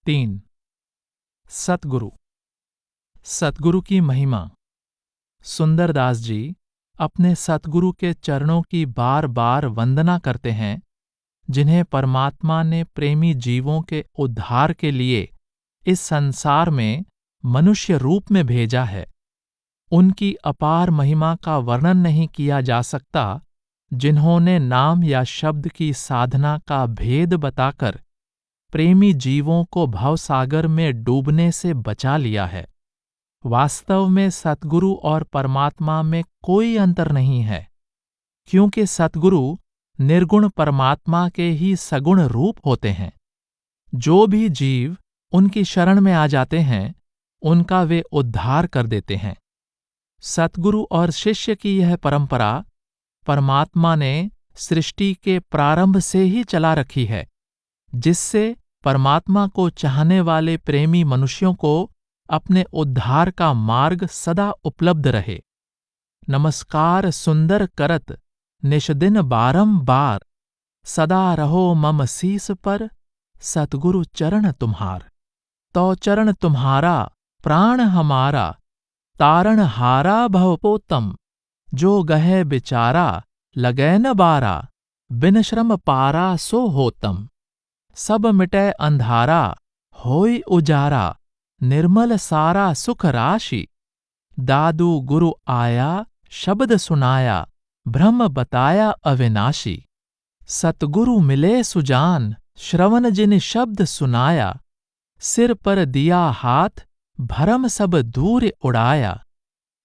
3। सतगुरु। सतगुरु की महिमा। सुंदरदास जी अपने सतगुरु के चरणों की बार बार वंदना करते हैं, जिन्हें परमात्मा ने प्रेमी जीवों के उद्धार के लिए इस संसार में मनुष्य रूप में भेजा है। उनकी अपार महिमा का वर्णन नहीं किया जा सकता, जिन्होंने नाम या शब्द की साधना का भेद बताकर प्रेमी जीवों को भवसागर में डूबने से बचा लिया है। वास्तव में सतगुरु और परमात्मा में कोई अंतर नहीं है, क्योंकि सतगुरु निर्गुण परमात्मा के ही सगुण रूप होते हैं। जो भी जीव उनकी शरण में आ जाते हैं, उनका वे उद्धार कर देते हैं। सतगुरु और शिष्य की यह परंपरा परमात्मा ने सृष्टि के प्रारंभ से ही चला रखी है, जिससे परमात्मा को चाहने वाले प्रेमी मनुष्यों को अपने उद्धार का मार्ग सदा उपलब्ध रहे। नमस्कार सुंदर करत निष्दिन बारंबार, सदा रहो मम शीस पर सतगुरु चरण तुम्हार। तो चरण तुम्हारा प्राण हमारा, तारण हारा भवपोतम। जो गहे बिचारा लगै न बारा, बिन श्रम पारा सो होतम। सब मिटै अंधारा होय उजारा, निर्मल सारा सुख राशि। दादू गुरु आया शब्द सुनाया, ब्रह्म बताया अविनाशी। सतगुरु मिले सुजान, श्रवण जिन शब्द सुनाया। सिर पर दिया हाथ, भरम सब दूर उड़ाया।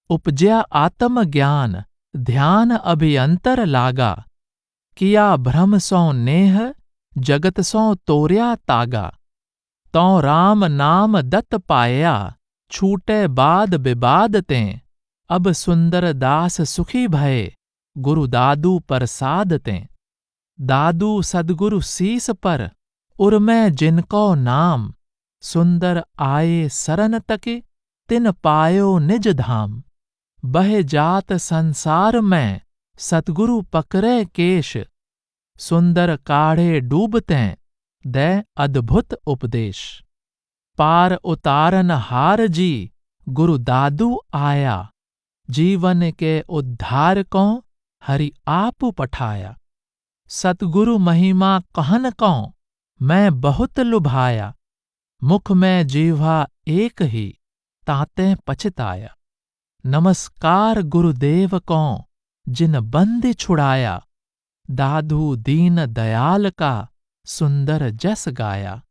उपज्या आत्म ज्ञान, ध्यान अभियंतर लागा। किया भ्रम सो नेह, जगत सो तोर्या तागा। तौ राम नाम दत्त पाया, छूटे बाद विवाद तें। अब सुंदर दास सुखी भये, गुरु दादू प्रसाद तें। दादू सदगुरु शीस पर, उर्मै जिनको नाम। सुंदर आए सरन तके, तिन पायो निज धाम। बह जात संसार में, सतगुरु पकड़े केश। सुंदर काढ़े डूबतें, दे अद्भुत उपदेश। पार उतारन हार जी, गुरु दादू आया। जीवन के उद्धार को हरि आप पठाया। सतगुरु महिमा कहन को, मैं बहुत लुभाया। मुख में जीवा एक ही, ताते पछताया। नमस्कार गुरुदेव को, जिन बंदी छुड़ाया। दादू दीन दयाल का, सुंदर जस गाया।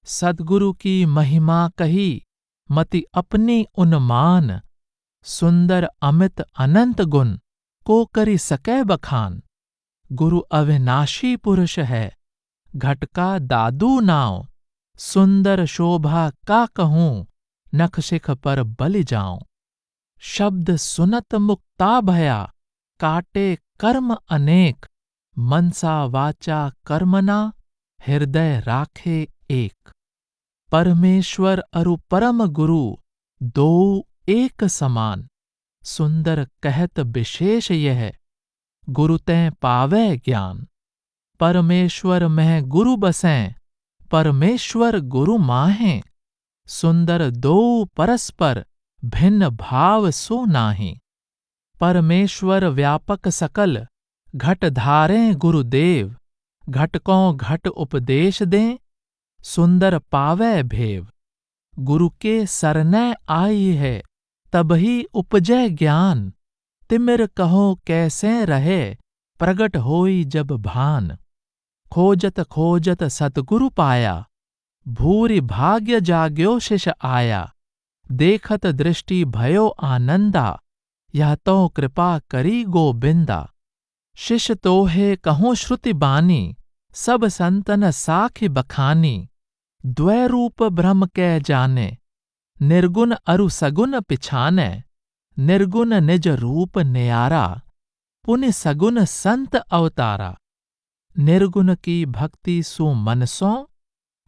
सद्गुरु की महिमा कही, मति अपनी उन्मान। सुंदर अमित अनंत गुण, को करी सकै बखान। गुरु अविनाशी पुरुष है, घटका दादू नाव। सुंदर शोभा का कहूँ, नख शिख पर बलि जाऊं। शब्द सुनत मुक्ता भया, काटे कर्म अनेक। मनसा वाचा कर्मना, हृदय राखे एक। परमेश्वर अरु परम गुरु, दो एक समान। सुंदर कहत विशेष यह, गुरु तें पावै ज्ञान। परमेश्वर मह गुरु बसें, परमेश्वर गुरु माहें। सुंदर दो परस्पर, भिन्न भाव सो नाहीं। परमेश्वर व्यापक सकल, घट धारें गुरुदेव। घटकों घट उपदेश दें, सुंदर पावै भेव। गुरु के सरनै आई है, तबही उपजै ज्ञान। तिमिर कहो कैसे रहे, प्रगट होई जब भान। खोजत खोजत सतगुरु पाया, भूरि भाग्य जाग्यो शिष आया। देखत दृष्टि भयो आनंदा, यह तो कृपा करी गोबिंदा। शिष्य तोहे कहो श्रुति बानी, सब संतन साखी बखानी। द्वै रूप ब्रह्म कै जाने, निर्गुण अरु सगुण पिछाने। निर्गुण निज रूप न्यारा, पुनि सगुण संत अवतारा। निर्गुण की भक्ति सु मन सो,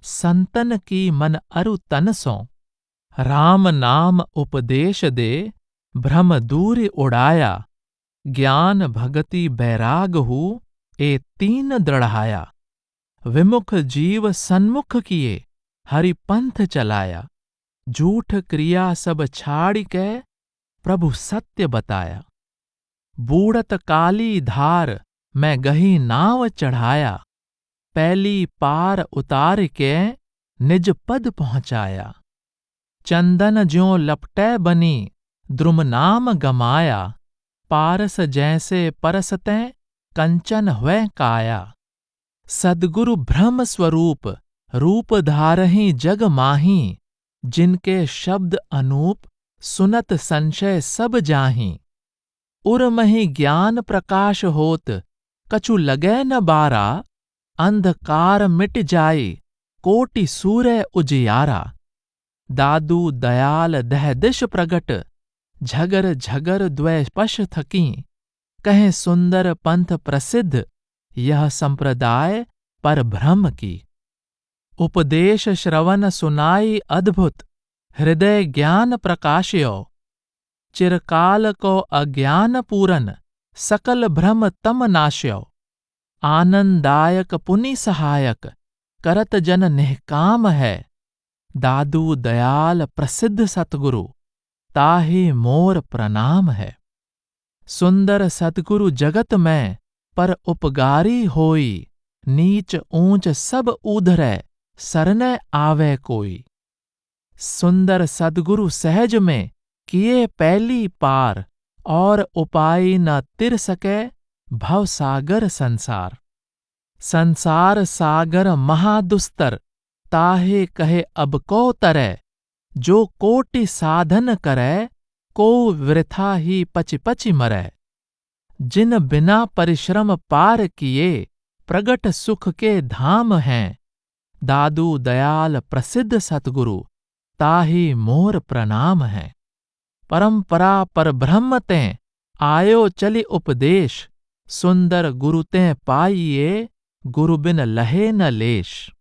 संतन की मन अरु तन सो। राम नाम उपदेश दे, भ्रम दूर उड़ाया। ज्ञान भगति बैराग हु, ए तीन दृढ़ाया। विमुख जीव सन्मुख किए, हरि पंथ चलाया, झूठ क्रिया सब छाड़ के प्रभु सत्य बताया। बूढ़त काली धार मैं गही नाव चढ़ाया, पहली पार उतार के निज पद पहुंचाया। चंदन ज्यों लपटे बनी द्रुम नाम गमाया, पारस जैसे परसतें कंचन हुए काया। सद्गुरु ब्रह्म स्वरूप रूप धारहि जग माही, जिनके शब्द अनूप सुनत संशय सब जाहीं। उर्महि ज्ञान प्रकाश होत कछु लगे न बारा, अंधकार मिट जाए कोटि सूर्य उजियारा। दादू दयाल दह दिश प्रगट, झगर झगर द्वै पश थकीं। कहें सुंदर पंथ प्रसिद्ध, यह संप्रदाय पर ब्रह्म की। उपदेश श्रवण सुनाई अद्भुत, हृदय ज्ञान प्रकाश्यो। चिरकाल को अज्ञान पूरन, सकल भ्रम तम नाश्यो। आनंदायक पुनि सहायक, करत जन निष्काम है। दादू दयाल प्रसिद्ध सतगुरु, ताहि मोर प्रणाम है। सुंदर सतगुरु जगत में पर उपगारी होई, नीच ऊंच सब उधरै सरने आवे कोई। सुंदर सद्गुरु सहज में किए पहली पार, और उपाय न तिर सके भव सागर संसार। संसार सागर महादुस्तर, ताहे कहे अब को तरै। जो कोटि साधन करे, को वृथा ही पचि पचि मरै। जिन बिना परिश्रम पार किए, प्रगट सुख के धाम हैं। दादू दयाल प्रसिद्ध सतगुरु, ताहि मोर प्रणाम है। परंपरा पर ब्रह्म तें आयो चलि उपदेश, सुंदर गुरु तें पाइये गुरु बिन लहे न लेश।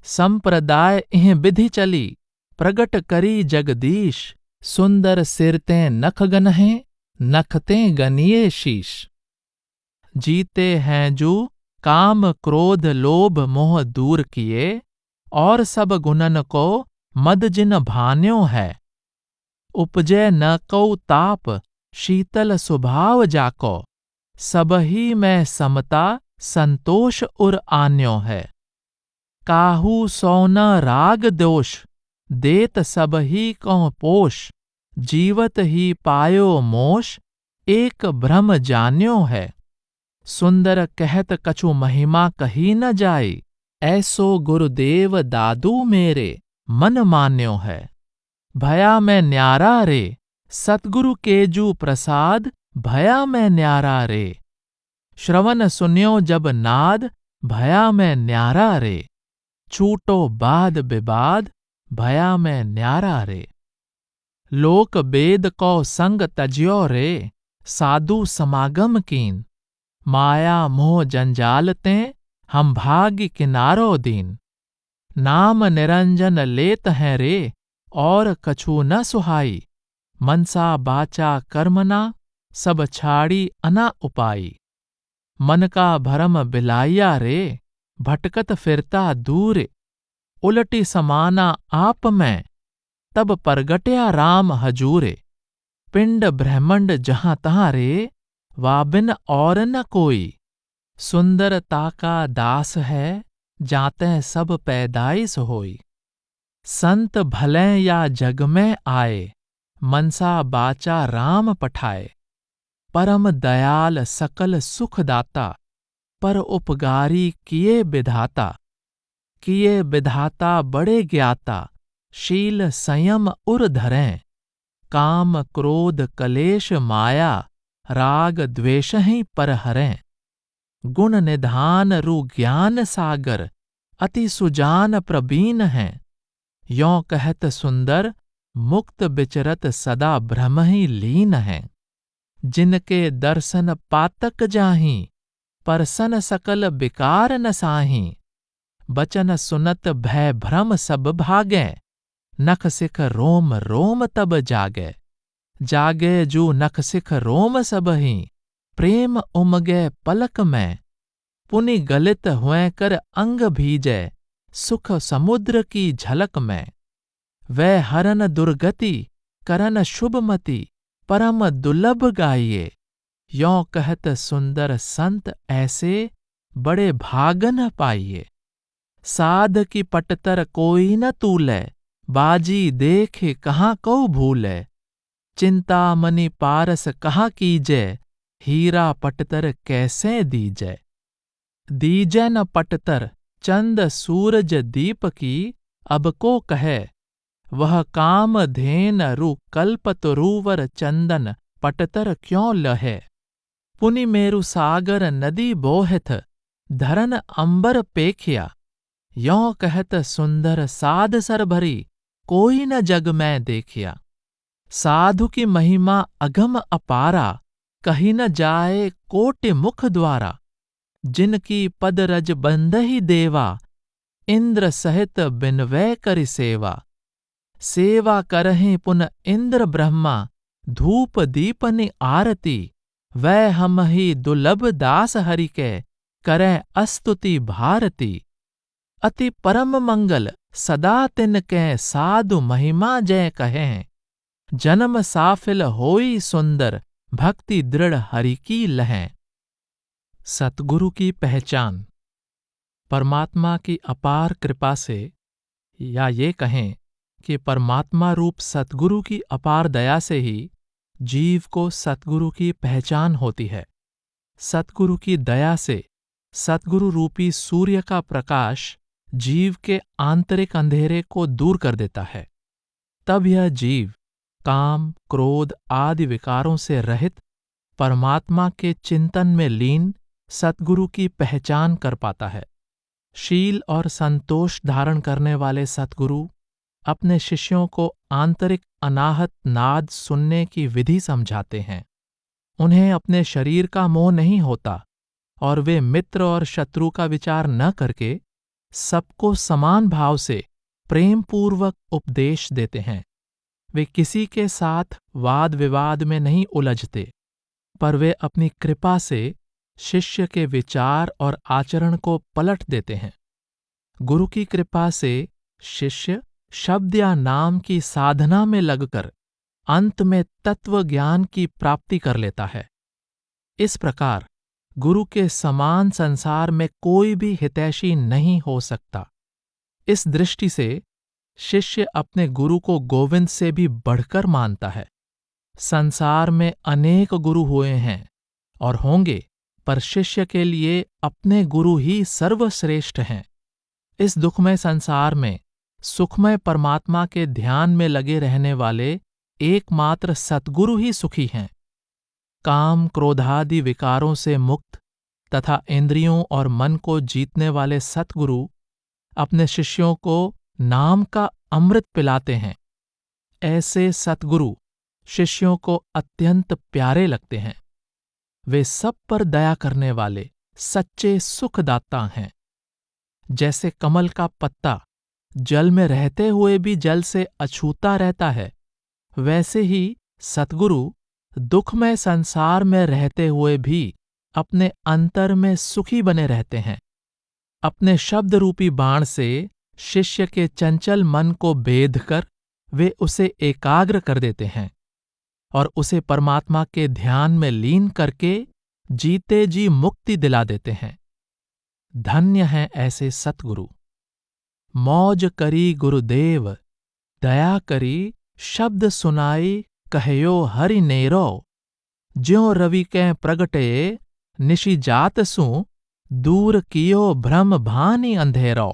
संप्रदाय इह विधि चली, प्रगट करी जगदीश। सुंदर सिर तें नख गनहें, नख तें गनिये शीश। जीते हैं जो काम क्रोध लोभ मोह दूर किए, और सब गुणन को मद जिन भान्यो है। उपजे न को ताप, शीतल स्वभाव जाको। सबही में समता संतोष उर आन्यो है। काहू सो न राग दोष, देत सब ही को पोष। जीवत ही पायो मोश, एक ब्रह्म जान्यो है। सुंदर कहत कछु महिमा कही न जाए, ऐसो गुरुदेव दादू मेरे मन मान्यो है। भया मैं न्यारा रे, सतगुरु केजू प्रसाद भया मैं न्यारा रे। श्रवण सुन्यो जब नाद, भया मैं न्यारा रे। छूटो बाद विवाद, भया मैं न्यारा रे। लोक वेद को संग तज्यो रे, साधु समागम कीन। माया मोह जंजाल तें, हम भाग्य किनारो दीन। नाम निरंजन लेत हैं रे, और कछु न सुहाई। मनसा बाचा कर्मना, सब छाड़ी अना उपाई। मन का भरम बिलाइया रे, भटकत फिरता दूर। उलटी समाना आप में, तब परगट्या राम हजूरे। पिंड ब्रह्मंड जहां तहां रे, वाबिन और न कोई। सुंदरता का दास है, जाते सब पैदाइश होई। संत भले या जग में आए, मनसा बाचा राम पठाए। परम दयाल सकल सुख दाता, पर उपगारी किए विधाता। किए विधाता बड़े ज्ञाता, शील संयम उर धरें। काम क्रोध कलेश माया, राग द्वेष ही पर हरें। गुण निधान रु ज्ञान सागर, अति सुजान प्रवीण हैं। यों कहत सुंदर, मुक्त विचरत सदा ब्रह्म ही लीन हैं। जिनके दर्शन पातक जाहीं, परसन सकल विकार न साहीं। बचन सुनत भय भ्रम सब भागै, नख सिख रोम रोम तब जागै। जागे जू नख सिख रोम सबहीं, प्रेम उमगे पलक में। पुनि गलित हुए कर अंग भीजै, सुख समुद्र की झलक में। वह हरन दुर्गति करन शुभमति, परम दुर्लभ गाइए। यों कहत सुंदर संत ऐसे, बड़े भागन पाइए। साध की पटतर कोई न तूले, बाजी देखे कहाँ को भूले। चिंतामणि पारस कहाँ कीजै, हीरा पटतर कैसे दीजै। दीजै न पटतर चंद सूरज दीप की, अब को कहे। वह काम धेन रु कल्प तरुवर, चंदन पटतर क्यों लहे। पुनि मेरु सागर नदी बोहथ, धरन अंबर पेखिया। यों कहत सुंदर साध सर भरी, कोई न जग में देखिया। साधु की महिमा अगम अपारा, कही न जाए कोटि मुख द्वारा। जिनकी पद रज बंदहि देवा, इंद्र सहित बिनवै करि सेवा। सेवा करहिं पुन इंद्र ब्रह्मा, धूप दीपनि आरती। वै हम ही दुर्लभ दास हरि के, करें अस्तुति भारती। अति परम मंगल सदा तिनके, साधु महिमा जय कहें। जन्म साफिल होई सुंदर, भक्ति दृढ़ हरि की लहें। सतगुरु की पहचान। परमात्मा की अपार कृपा से, या ये कहें कि परमात्मा रूप सतगुरु की अपार दया से ही जीव को सतगुरु की पहचान होती है। सतगुरु की दया से सतगुरु रूपी सूर्य का प्रकाश जीव के आंतरिक अंधेरे को दूर कर देता है। तब यह जीव काम, क्रोध आदि विकारों से रहित, परमात्मा के चिंतन में लीन सतगुरु की पहचान कर पाता है। शील और संतोष धारण करने वाले सतगुरु अपने शिष्यों को आंतरिक अनाहत नाद सुनने की विधि समझाते हैं। उन्हें अपने शरीर का मोह नहीं होता और वे मित्र और शत्रु का विचार न करके सबको समान भाव से प्रेमपूर्वक उपदेश देते हैं। वे किसी के साथ वाद विवाद में नहीं उलझते, पर वे अपनी कृपा से शिष्य के विचार और आचरण को पलट देते हैं। गुरु की कृपा से शिष्य शब्द या नाम की साधना में लगकर अंत में तत्व ज्ञान की प्राप्ति कर लेता है। इस प्रकार गुरु के समान संसार में कोई भी हितैषी नहीं हो सकता। इस दृष्टि से शिष्य अपने गुरु को गोविंद से भी बढ़कर मानता है। संसार में अनेक गुरु हुए हैं और होंगे, पर शिष्य के लिए अपने गुरु ही सर्वश्रेष्ठ हैं। इस दुखमय संसार में सुखमय परमात्मा के ध्यान में लगे रहने वाले एकमात्र सतगुरु ही सुखी हैं। काम क्रोधादि विकारों से मुक्त तथा इंद्रियों और मन को जीतने वाले सतगुरु अपने शिष्यों को नाम का अमृत पिलाते हैं। ऐसे सतगुरु शिष्यों को अत्यंत प्यारे लगते हैं। वे सब पर दया करने वाले सच्चे सुखदाता हैं। जैसे कमल का पत्ता जल में रहते हुए भी जल से अछूता रहता है, वैसे ही सतगुरु दुखमय संसार में रहते हुए भी अपने अंतर में सुखी बने रहते हैं। अपने शब्द रूपी बाण से शिष्य के चंचल मन को बेधकर वे उसे एकाग्र कर देते हैं और उसे परमात्मा के ध्यान में लीन करके जीते जी मुक्ति दिला देते हैं। धन्य हैं ऐसे सतगुरु। मौज करी गुरुदेव, दया करी शब्द सुनाई, कहयो हरि नेरो। ज्यों रवि कै प्रगटे, निशि जात सु, दूर कियो भ्रम भानि अंधेरो।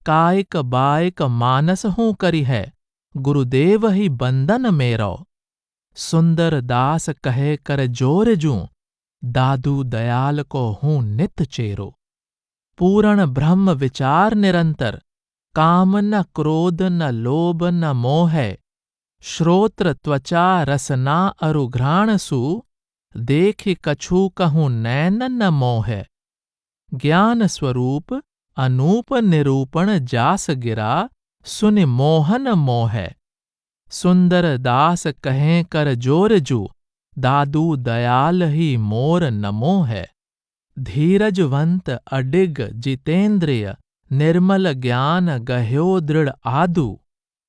कायक बायक मानस हूँ करी है, गुरुदेव ही बंदन मेरो। सुंदर दास कहे कर जोर जूं, दादू दयाल को हूँ नित चेरो। पूर्ण ब्रह्म विचार निरंतर, काम न क्रोध न लोभ न मोह है। श्रोत्र त्वचा रसना अरुघ्राण सु, देखि कछु कहूँ नैन न मोह है। ज्ञान स्वरूप अनूप निरूपण जास गिरा, सुनि मोहन मोह है। सुंदर दास कहें कर जोर जू, दादू दयाल ही मोर नमो है। धीरजवंत अडिग जितेंद्रिय, निर्मल ज्ञान गह्यो दृढ़ आदु,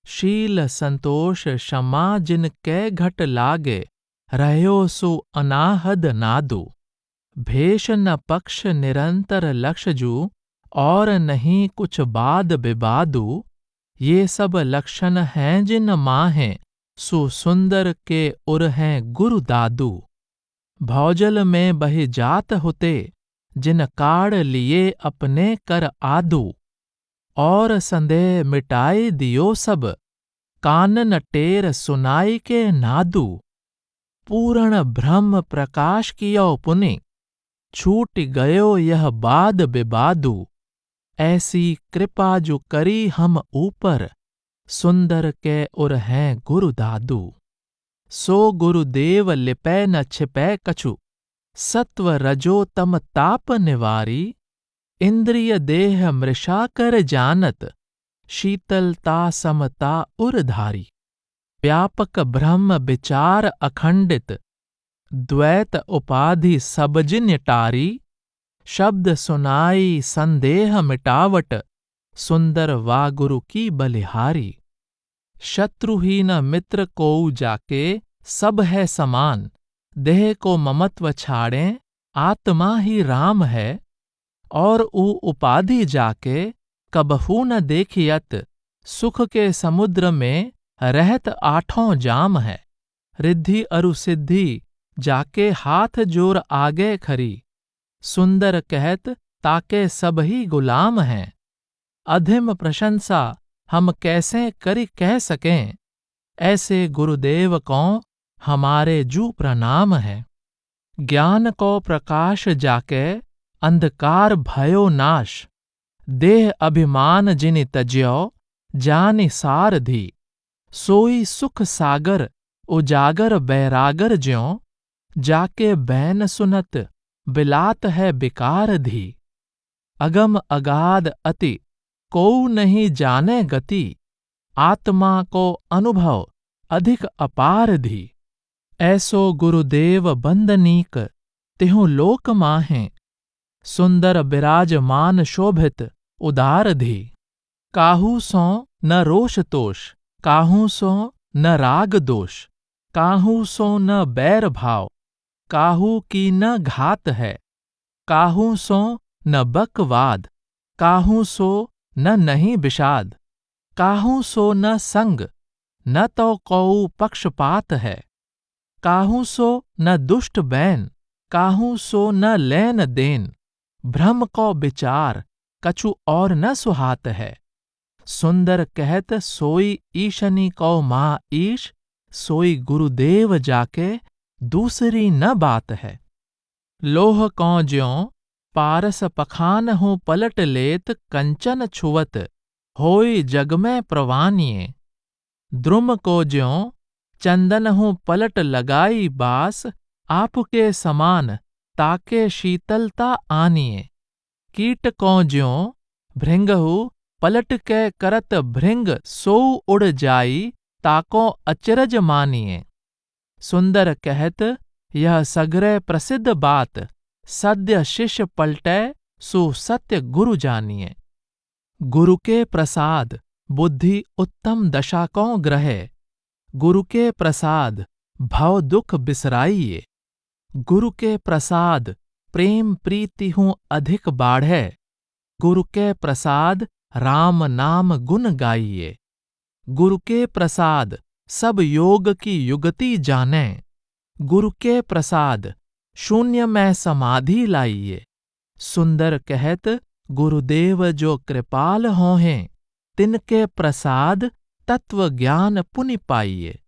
शील संतोष क्षमा जिन कै घट लागे, रहयो सो अनाहद नादु। भेष न पक्ष निरंतर लक्ष्य जू, और नहीं कुछ बाद विवादु। ये सब लक्षण हैं जिन माहें, सो सुंदर के उर हैं गुरु दादू। भौजल में बहि जात होते, जिन काढ़ लिए अपने कर आदू। और संदेह मिटाए दियो सब, कानन टेर सुनाई के नादू। पूर्ण ब्रह्म प्रकाश कियो पुनि, छूट गयो यह बाद विवादु। ऐसी कृपा जो करी हम ऊपर, सुंदर के उर हैं गुरु दादू। सो गुरुदेव लिपै न छिपै कछु, सत्व रजो तम ताप निवारी। इंद्रिय देह मृषा कर जानत, शीतलता समता उरधारी। व्यापक ब्रह्म विचार अखंडित, द्वैत उपाधि सब जिन टारी। शब्द सुनाई संदेह मिटावट, सुंदर वागुरु की बलिहारी। शत्रुहीन मित्र को जाके, सब है समान। देह को ममत्व छाड़ें, आत्मा ही राम है। और ऊ उपाधि जाके, कबहू न देखियत। सुख के समुद्र में रहत आठों जाम है। रिद्धि अरु सिद्धि जाके हाथ जोर आगे खरी। सुंदर कहत ताके सब ही गुलाम हैं। अधम प्रशंसा हम कैसे करी कह सकें। ऐसे गुरुदेव को हमारे जू प्रणाम है। ज्ञान को प्रकाश जाके, अंधकार भयो नाश। देह अभिमान जिनि तज्यो, जानि सारधि। सोई सुख सागर उजागर बैरागर ज्यों। जाके बैन सुनत बिलात है बिकार धी। अगम अगाध अति को नहीं जाने गति। आत्मा को अनुभव अधिक अपार धी। ऐसो गुरुदेव बंदनीक, तिहु लोक माहें। सुंदर विराजमान शोभित उदार धी। काहू सो न रोष तोष, काहू सो न राग दोष। काहू सो न बैर भाव, काहू की न घात है। काहू सो न बकवाद, काहू सो न नहीं विषाद। काहू सो न संग, न तो कऊ पक्षपात है। काहू सो न दुष्ट बैन, काहू सो न लेन देन। भ्रम को विचार कछु और न सुहात है। सुंदर कहत सोई ईशनी को माँ ईश। सोई गुरुदेव जाके दूसरी न बात है। लोह को ज्यों पारस पखान हूँ पलट लेत, कंचन छुवत होई जग में प्रवानिये। द्रुम को ज्यों चंदन हूँ पलट लगाई बास, आपके समान ताके शीतलता आनिए। कीट को ज्यों भृंगहु पलट के करत भृंग, सो उड़ जाई ताको अचरज मानिए। सुंदर कहत यह सगरे प्रसिद्ध बात, सद्य शिष्य पलटै सो सत्य गुरु जानिए। गुरु के प्रसाद बुद्धि उत्तम दशा को ग्रहे। गुरु के प्रसाद भव दुख बिसराइए। गुरु के प्रसाद प्रेम प्रीति हूँ अधिक बाढ़े। गुरु के प्रसाद राम नाम गुण गाइए। गुरु के प्रसाद सब योग की युगति जाने। गुरु के प्रसाद शून्य में समाधि लाइए। सुंदर कहत गुरुदेव जो कृपाल हों, तिनके प्रसाद तत्व ज्ञान पुनि पाइए।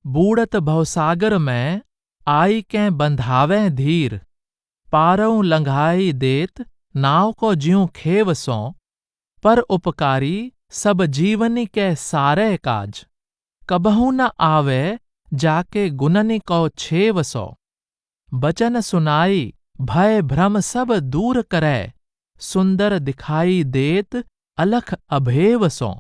बूढ़त भवसागर में आई के बंधावें धीर। पारऊ लंघाई देत नाव को ज्यों खेव सो। पर उपकारी सब जीवनी के सारे काज। कबहू न आवे जाके गुणनि को छेव सो। बचन सुनाई भय भ्रम सब दूर करे। सुंदर दिखाई देत अलख अभेव सो।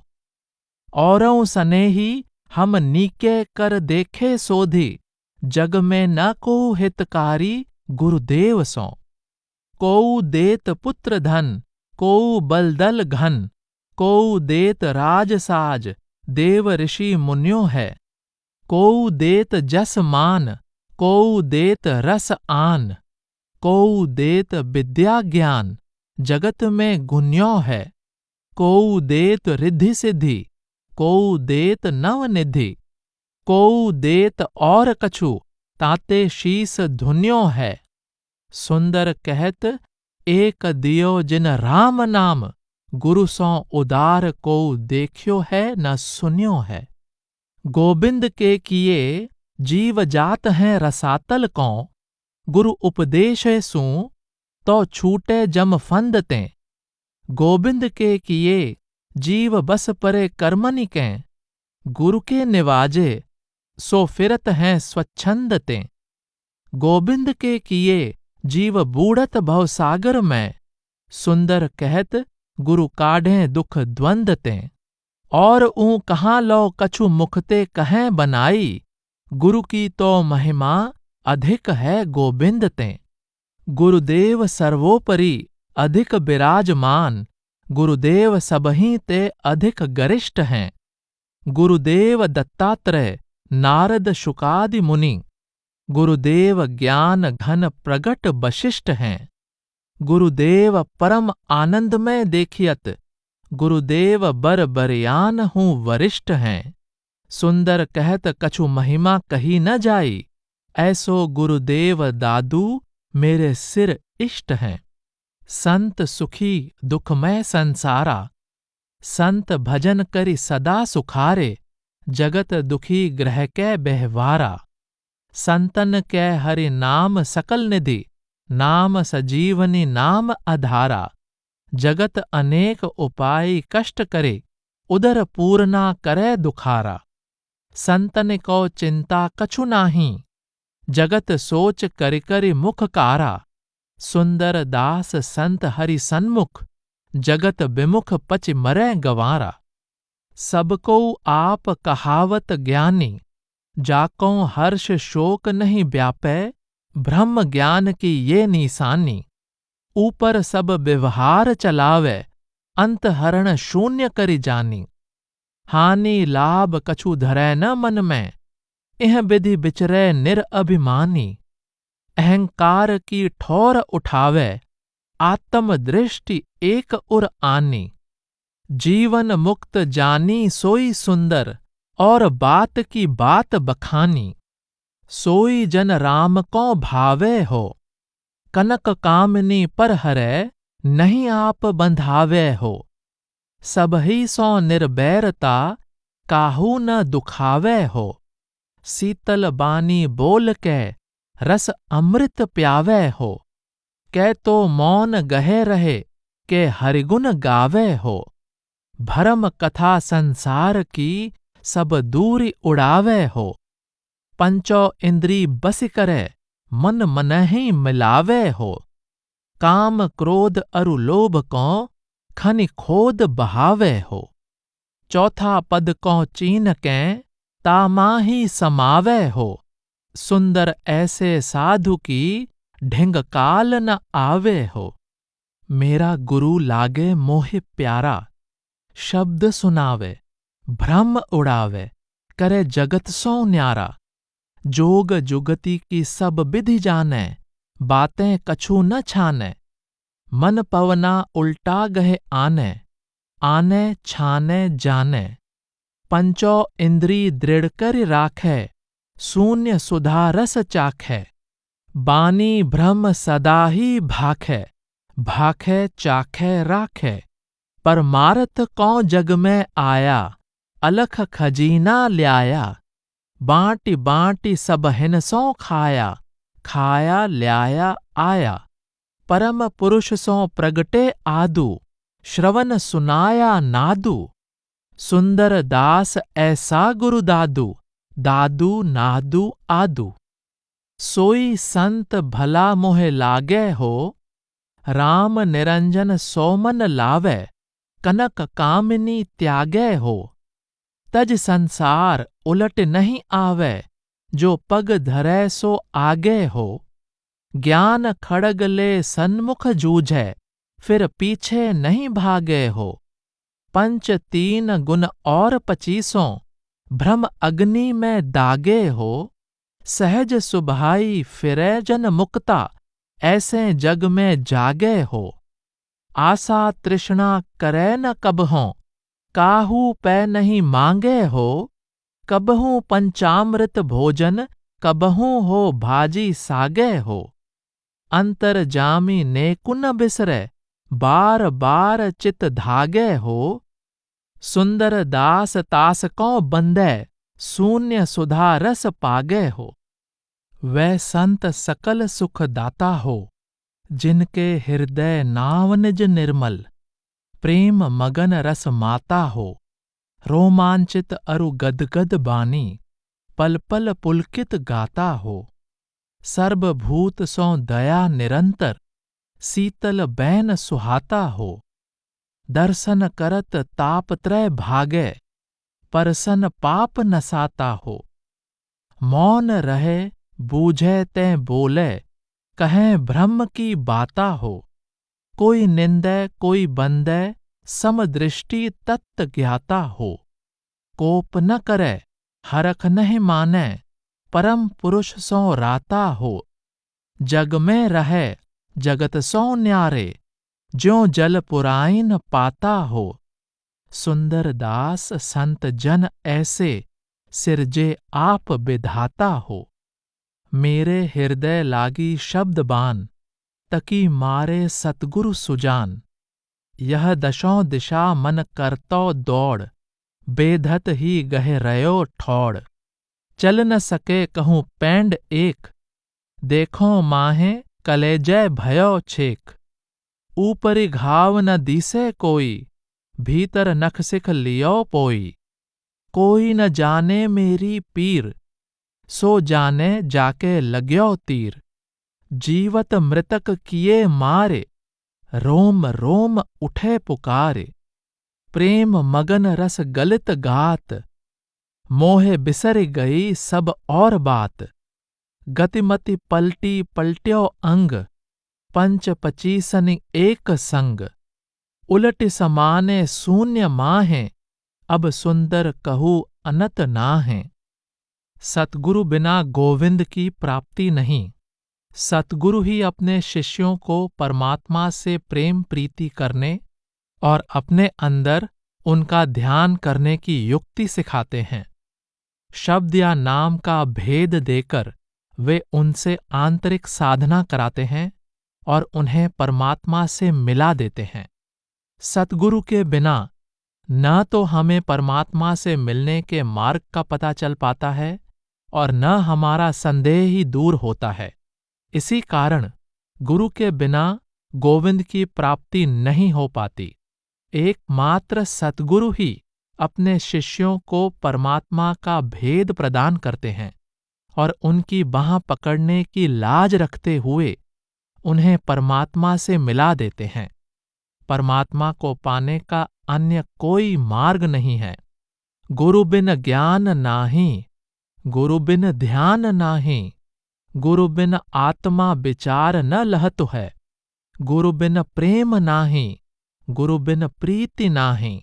औरों सनेही हम नीके कर देखे सोधी। जग में न को हितकारी गुरुदेव सो। कोऊ देत पुत्र धन, कोउ बलदल घन, कोउ देत राजसाज, देव ऋषि मुनियों है। कोउ देत जस मान, कोउ देत रस आन, कोउ देत विद्या ज्ञान, जगत में गुण्यों है। कोउ देत रिद्धि सिद्धि, कोउ देत नवनिधि, कोउ देत और कछु, ताते शीस धुन्यों है। सुंदर कहत एक दियो जिन राम नाम, गुरु सो उदार कोउ देखियो है न सुन्यो है। गोबिंद के किए जीव जात हैं रसातल को, गुरु उपदेश सू तो छूटे जम फंद ते। गोबिंद के किए जीव बस परे कर्मनि के, गुरु के निवाजे सो फिरत हैं स्वच्छंद ते। गोबिंद के किए जीव बूढ़त भवसागर में, सुंदर कहत गुरु काढ़ें दुख द्वंद ते। और ऊँ कहाँ लो कछु मुखते कहें बनाई, गुरु की तो महिमा अधिक है गोबिंद ते। गुरुदेव सर्वोपरि अधिक विराजमान, गुरुदेव सबहीं ते अधिक गरिष्ठ हैं। गुरुदेव दत्तात्रेय नारद शुकादि मुनि, गुरुदेव ज्ञान घन प्रगट वशिष्ठ हैं। गुरुदेव परम आनंद में देखियत, गुरुदेव बर बरयान हूँ वरिष्ठ हैं। सुंदर कहत कछु महिमा कही न जाई, ऐसो गुरुदेव दादू मेरे सिर इष्ट हैं। संत सुखी दुखमय संसारा, संत भजन करि सदा सुखारे, जगत दुखी ग्रह कै बेहवारा। संतन कै हरि नाम सकल निधि, नाम सजीवनी नाम आधारा। जगत अनेक उपाय कष्ट करे, उदर पूर्णा करे दुखारा। संतन को चिंता कछु नाही, जगत सोच करि करि मुख कारा। सुंदर दास संत हरि सन्मुख, जगत विमुख पचि मरै गंवारा। सबको आप कहावत ज्ञानी, जाको हर्ष शोक नहीं व्यापै, ब्रह्म ज्ञान की ये निशानी। ऊपर सब व्यवहार चलावे, अंतहरण शून्य करि जानी। हानि लाभ कछु धरै न मन में, इह विधि विचरै निरअभिमानी। अहंकार की ठोर उठावे, आत्म दृष्टि एक उर आनी। जीवन मुक्त जानी सोई सुंदर, और बात की बात बखानी। सोई जन राम को भावे हो, कनक कामनी पर हरै, नहीं आप बंधावे हो। सबही सो निर्बैरता, काहू न दुखावे हो। शीतल बानी बोल के, रस अमृत प्यावे हो। कै तो मौन गहे रहे, के हरिगुण गावे हो। भरम कथा संसार की, सब दूरी उड़ावे हो। पंचो इंद्री बस करे, मन मनहि मिलावे हो। काम क्रोध अरु लोभ को, खनि खोद बहावे हो। चौथा पद को चीन के, तामाही समावे हो। सुंदर ऐसे साधु की, ढिंग काल न आवे हो। मेरा गुरु लागे मोहि प्यारा, शब्द सुनावे, भ्रम उड़ावे, करे जगत सो न्यारा। जोग जुगति की सब विधि जाने, बातें कछु न छाने। मन पवना उल्टा गहे आने, आने छाने जाने। पंचो इंद्री दृढ़ कर राखे, शून्य सुधा रस चाखे। बानी भ्रम सदा ही भाखे, भाखे चाखे राखे। परमार्थ को जग में आया, अलख खजीना ल्याया। बाँटि बाँटि सब हिन सो खाया, खाया ल्याया आया। परम पुरुष सो प्रगटे आदु, श्रवण सुनाया नादु। सुंदर दास ऐसा गुरु दादू, दादू नादू आदू। सोई संत भला मोहे लागे हो, राम निरंजन सोमन लावे। कनक कामिनी त्यागे हो, तज संसार उलट नहीं आवे। जो पग धरै सो आगे हो, ज्ञान खड़ग ले सन्मुख जूझे। फिर पीछे नहीं भागे हो। पंच तीन गुण और 25 भ्रम अग्नि में दागे हो। सहज सुभाई फिरे जन मुक्ता, ऐसे जग में जागे हो। आशा तृष्णा करे न कबहों, काहू पै नहीं मांगे हो। कबहू पंचामृत भोजन, कबहू हो भाजी सागे हो। अंतर जामी नेकु न बिसरे, बार बार चित धागे हो। सुंदर दास तासकों बंदे, शून्य सुधा रस पागे हो। वह संत सकल सुख दाता हो, जिनके हृदय नाव निज निर्मल। प्रेम मगन रस माता हो, रोमांचित अरु गदगद बानी। पल पल पुलकित गाता हो। सर्वभूत सो दया निरंतर, शीतल बैन सुहाता हो। दर्शन करत तापत्रय भागे, परसन पाप नसाता हो। मौन रहे बूझे ते बोले, कहें ब्रह्म की बाता हो। कोई निंदे कोई बंदे, समदृष्टि तत्त ज्ञाता हो। कोप न करे हरख नहीं माने, परम पुरुष सो राता हो। जग में रहे जगत सो न्यारे, ज्यों जल पुराइन पाता हो। सुंदर दास संत जन ऐसे, सिरजे आप विधाता हो। मेरे हृदय लागी शब्द बान, तकी मारे सतगुरु सुजान। यह दशों दिशा मन करतो दौड़, बेधत ही गह रयो ठौड़। चल न सके कहूँ पैंड एक, देखो माहे कलेजय भयो छेक। ऊपरि घाव न दिसे कोई, भीतर नख सिख लियो पोई। कोई न जाने मेरी पीर, सो जाने जाके लाग्यो तीर। जीवत मृतक किए मारे, रोम रोम उठे पुकारे। प्रेम मगन रस गलित गात, मोहे बिसर गई सब और बात। गतिमति पलटी पलट्यो अंग, पंच 25 एक संग। उलट समाने शून्य माहे, अब सुंदर कहू अनत नाहें। सतगुरु बिना गोविंद की प्राप्ति नहीं। सतगुरु ही अपने शिष्यों को परमात्मा से प्रेम प्रीति करने और अपने अंदर उनका ध्यान करने की युक्ति सिखाते हैं। शब्द या नाम का भेद देकर वे उनसे आंतरिक साधना कराते हैं और उन्हें परमात्मा से मिला देते हैं। सतगुरु के बिना न तो हमें परमात्मा से मिलने के मार्ग का पता चल पाता है और न हमारा संदेह ही दूर होता है। इसी कारण गुरु के बिना गोविंद की प्राप्ति नहीं हो पाती। एकमात्र सतगुरु ही अपने शिष्यों को परमात्मा का भेद प्रदान करते हैं और उनकी बाँह पकड़ने की लाज रखते हुए उन्हें परमात्मा से मिला देते हैं। परमात्मा को पाने का अन्य कोई मार्ग नहीं है। गुरु बिन ज्ञान नाही, गुरु बिन ध्यान नाही। गुरु बिन आत्मा विचार न लहतु है। गुरु बिन प्रेम नाही, गुरु बिन प्रीति नाही।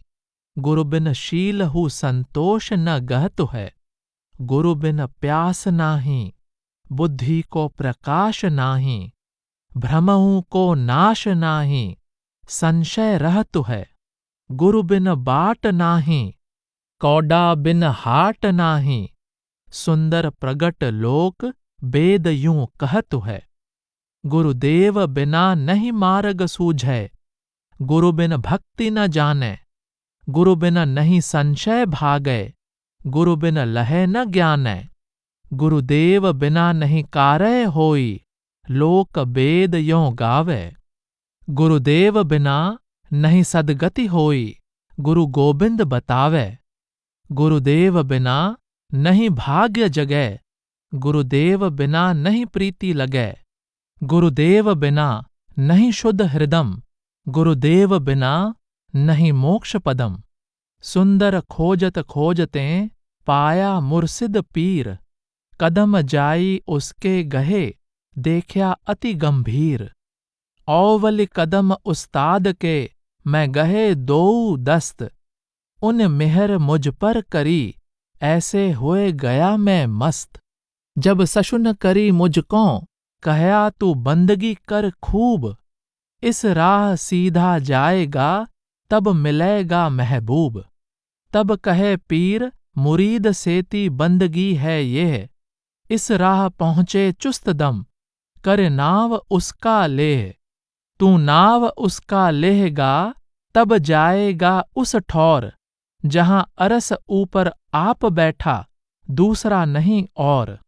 गुरु बिन शीलहु संतोष न गहतु है। गुरु बिन प्यास नाही, बुद्धि को प्रकाश नाही। भ्रमहु को नाश नाही, संशय रहतु है। गुरु बिन बाट नाही, कौडा बिन हाट नाही। सुंदर प्रगट लोक वेद यूं कहतु है। गुरुदेव बिना नहीं मार्ग सूझै, गुरु बिन भक्ति न जाने। गुरु बिन नहीं संशय भागै, गुरु बिन लहै न ज्ञानै। गुरुदेव बिना नहीं कार्य होई, लोक वेद यों गावै। गुरुदेव बिना नहीं सदगति होई, गुरु गोबिंद बतावै। गुरुदेव बिना नहीं भाग्य जगै, गुरुदेव बिना नहीं प्रीति लगै। गुरुदेव बिना नहीं शुद्ध हृदम, गुरुदेव बिना नहीं मोक्ष पदम। सुंदर खोजत खोजते पाया मुर्शिद पीर। कदम जाई उसके गहे, देखया अति गंभीर। औवल कदम उस्ताद के मैं गहे दो दस्त, उन मेहर मुझ पर करी ऐसे होए गया मैं मस्त। जब सशुन करी मुझको कहया तू बंदगी कर खूब, इस राह सीधा जाएगा तब मिलेगा महबूब। तब कहे पीर मुरीद सेती बंदगी है ये, इस राह पहुँचे चुस्त दम कर नाव उसका लेह। तू नाव उसका लेहगा तब जाएगा उस ठौर, जहाँ अरस ऊपर आप बैठा दूसरा नहीं और।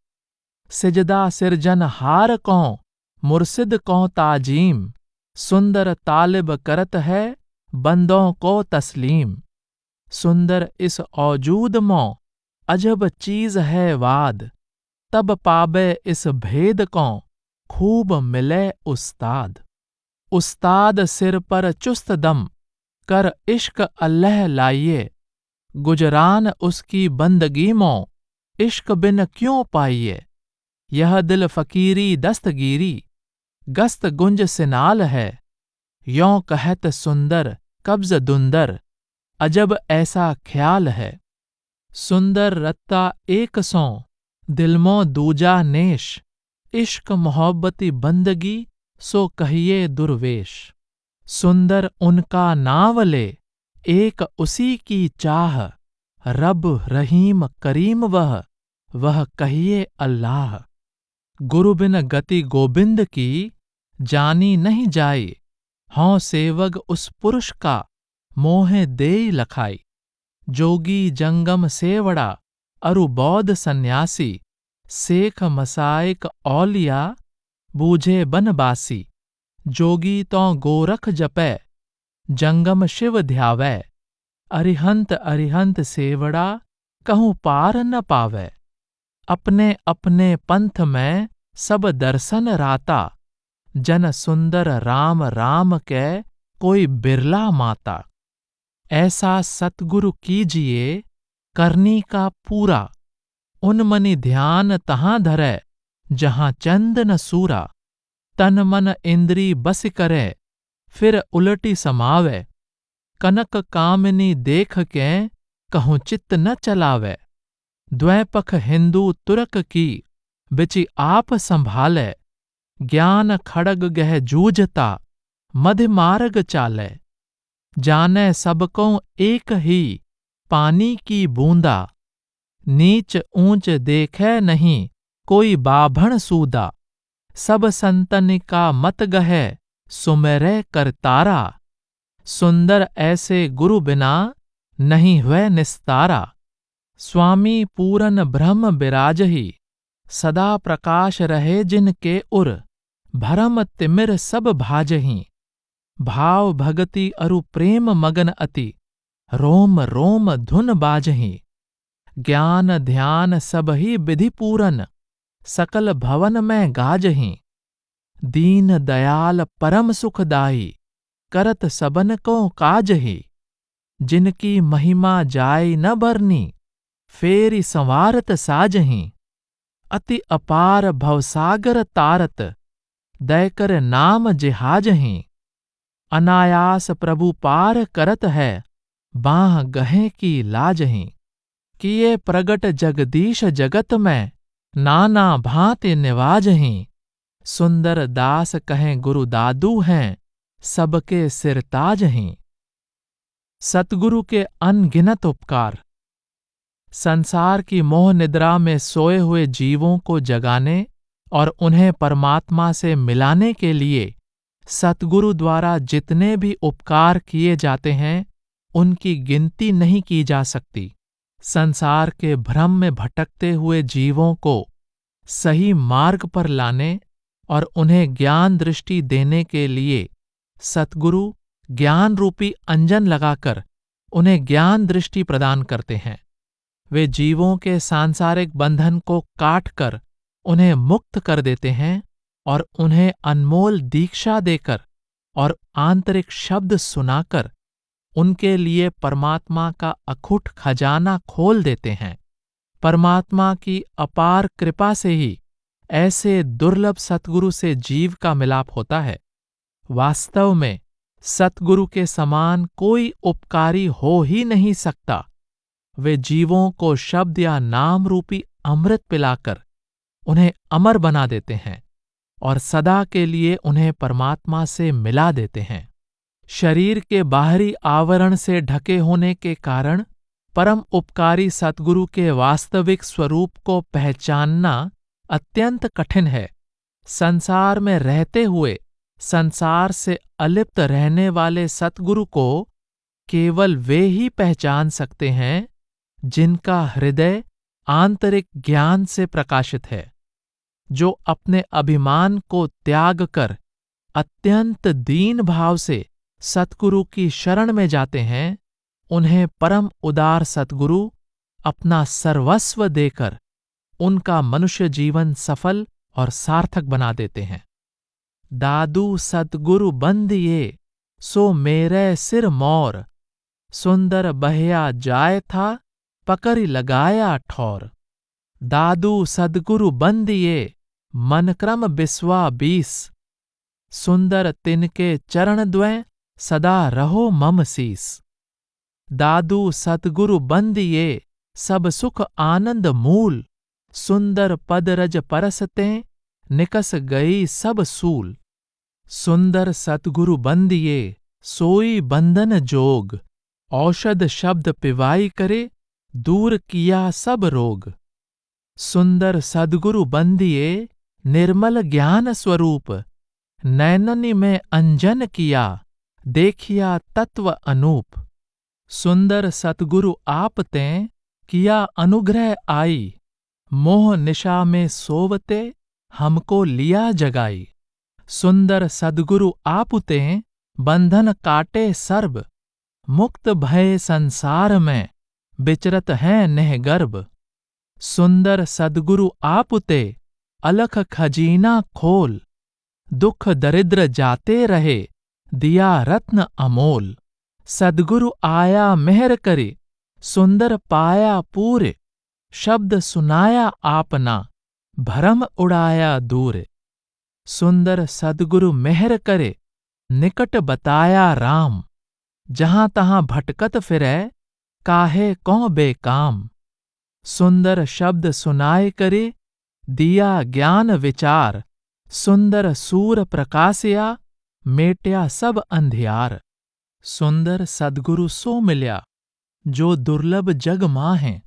सिजदा सिरजन हार कौं मुर्शिद कौं ताजीम, सुंदर तालिब करत है बंदों को तस्लीम। सुंदर इस औजूद मौ अजब चीज है वाद, तब पाबे इस भेद कौं खूब मिले उस्ताद। उस्ताद सिर पर चुस्त दम कर इश्क अल्लाह लाइये, गुजरान उसकी बंदगी मौ इश्क बिन क्यों पाइये। यह दिल फकीरी दस्तगीरी गस्त गुंज सिनाल है, यों कहत सुंदर कब्ज दुंदर अजब ऐसा ख्याल है। सुंदर रत्ता एक सौ दिलमो दूजा नेश, इश्क मोहब्बती बंदगी सो कहिए दुर्वेश। सुंदर उनका नाव ले एक उसी की चाह, रब रहीम करीम वह कहिए अल्लाह। गुरु बिन गति गोबिंद की जानी नहीं जाई, हों सेवग उस पुरुष का मोह देई लखाई। जोगी जंगम सेवड़ा अरु बौद्ध सन्यासी, सेख मसाइक औलिया बूझे बनबासी। जोगी तो गोरख जपै जंगम शिव ध्यावै, अरिहंत अरिहंत सेवड़ा कहूँ पार न पावै। अपने अपने पंथ में सब दर्शन राता, जन सुंदर राम राम कै कोई बिरला माता। ऐसा सतगुरु कीजिए करनी का पूरा, उन मनि ध्यान तहाँ धरै जहाँ चंद न सूरा। तन मन इंद्री बस करे फिर उलटी समावै, कनक कामिनी देख के कहूँ चित्त न चलावै। द्वैपख हिंदू तुरक की बिचि आप संभालै, ज्ञान खड़ग गह जूझता मध्य मार्ग चालै। जाने सबको एक ही पानी की बूंदा, नीच ऊंच देखे नहीं कोई बाभण सूदा। सब संतन का मत गहे सुमेरै करतारा, सुंदर ऐसे गुरु बिना नहीं हुए निस्तारा। स्वामी पूरन ब्रह्म बिराजही, सदा प्रकाश रहे जिनके उर, भरम तिमिर सब भाजहीं। भाव भगति अरु प्रेम मगन अति, रोम रोम धुन बाजहीं। ज्ञान ध्यान सब ही विधि पूरन, सकल भवन में गाजहीं। दीन दयाल परम सुखदाई, करत सबन को काजही। जिनकी महिमा जाय न बरनी, फेरी संवारत साजहीं। अति अपार भवसागर तारत, दैकर नाम जिहाजहीं। अनायास प्रभु पार करत है, बाँह गहे की लाजहीं। किए प्रगट जगदीश जगत में, नाना भांति निवाजहीं। सुंदर दास कहें गुरु दादू हैं, सबके सिरताजहीं। सतगुरु के अनगिनत उपकार। संसार की मोह निद्रा में सोए हुए जीवों को जगाने और उन्हें परमात्मा से मिलाने के लिए सतगुरु द्वारा जितने भी उपकार किए जाते हैं, उनकी गिनती नहीं की जा सकती। संसार के भ्रम में भटकते हुए जीवों को सही मार्ग पर लाने और उन्हें ज्ञान दृष्टि देने के लिए सतगुरु ज्ञान रूपी अंजन लगाकर उन्हें ज्ञान दृष्टि प्रदान करते हैं। वे जीवों के सांसारिक बंधन को काटकर उन्हें मुक्त कर देते हैं और उन्हें अनमोल दीक्षा देकर और आंतरिक शब्द सुनाकर उनके लिए परमात्मा का अखुट खजाना खोल देते हैं। परमात्मा की अपार कृपा से ही ऐसे दुर्लभ सतगुरु से जीव का मिलाप होता है। वास्तव में सतगुरु के समान कोई उपकारी हो ही नहीं सकता। वे जीवों को शब्द या नाम रूपी अमृत पिलाकर उन्हें अमर बना देते हैं और सदा के लिए उन्हें परमात्मा से मिला देते हैं। शरीर के बाहरी आवरण से ढके होने के कारण परम उपकारी सतगुरु के वास्तविक स्वरूप को पहचानना अत्यंत कठिन है। संसार में रहते हुए संसार से अलिप्त रहने वाले सतगुरु को केवल वे ही पहचान सकते हैं जिनका हृदय आंतरिक ज्ञान से प्रकाशित है। जो अपने अभिमान को त्याग कर अत्यंत दीन भाव से सतगुरु की शरण में जाते हैं, उन्हें परम उदार सतगुरु अपना सर्वस्व देकर उनका मनुष्य जीवन सफल और सार्थक बना देते हैं। दादू सतगुरु बंदिए सो मेरे सिर मोर, सुंदर बहया जाय था पकड़ लगाया ठौर। दादू सदगुरु बंदिए मन क्रम बिस्वा बीस, सुंदर तिनके चरण द्वय सदा रहो मम सीस। दादू सतगुरु बंदिए सब सुख आनंद मूल, सुंदर पद रज परसते निकस गई सब सूल। सुंदर सतगुरु बंदिए सोई बंधन जोग, औषध शब्द पिवाई करे दूर किया सब रोग। सुंदर सद्गुरु बंदिए निर्मल ज्ञान स्वरूप, नैननि में अंजन किया देखिया तत्व अनूप। सुंदर सतगुरु आप तें किया अनुग्रह आई, मोह निशा में सोवते हमको लिया जगाई। सुंदर सद्गुरु आप तें बंधन काटे सर्ब, मुक्त भय संसार में विचरत हैं नेह गर्भ। सुंदर सद्गुरु आप ते अलख खजीना खोल, दुख दरिद्र जाते रहे दिया रत्न अमोल। सद्गुरु आया मेहर करे सुंदर पाया पूरे, शब्द सुनाया आपना भरम उड़ाया दूर। सुंदर सद्गुरु मेहर करे निकट बताया राम, जहां तहां भटकत फिरै काहे कौं बेकाम। सुंदर शब्द सुनाए करे दिया ज्ञान विचार, सुंदर सूर प्रकाशया मेट्या सब अंधियार। सुंदर सद्गुरु सो मिल्या जो दुर्लभ जग माहें,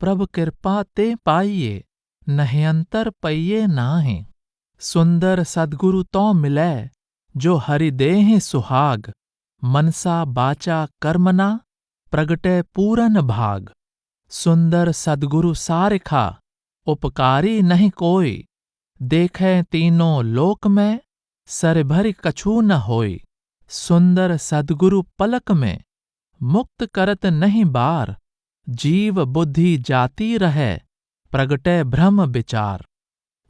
प्रभ कृपा ते पाइये नह्यंतर पइये नाहें। सुंदर सद्गुरु तो मिलै जो हरिदेह सुहाग, मनसा बाचा कर्मना प्रगटे पूरन भाग। सुंदर सद्गुरु सारिखा उपकारी नहीं कोई, देखे तीनों लोक में सर भरी कछु न होय। सुंदर सद्गुरु पलक में मुक्त करत नहीं बार, जीव बुद्धि जाती रहे प्रगटे भ्रम विचार।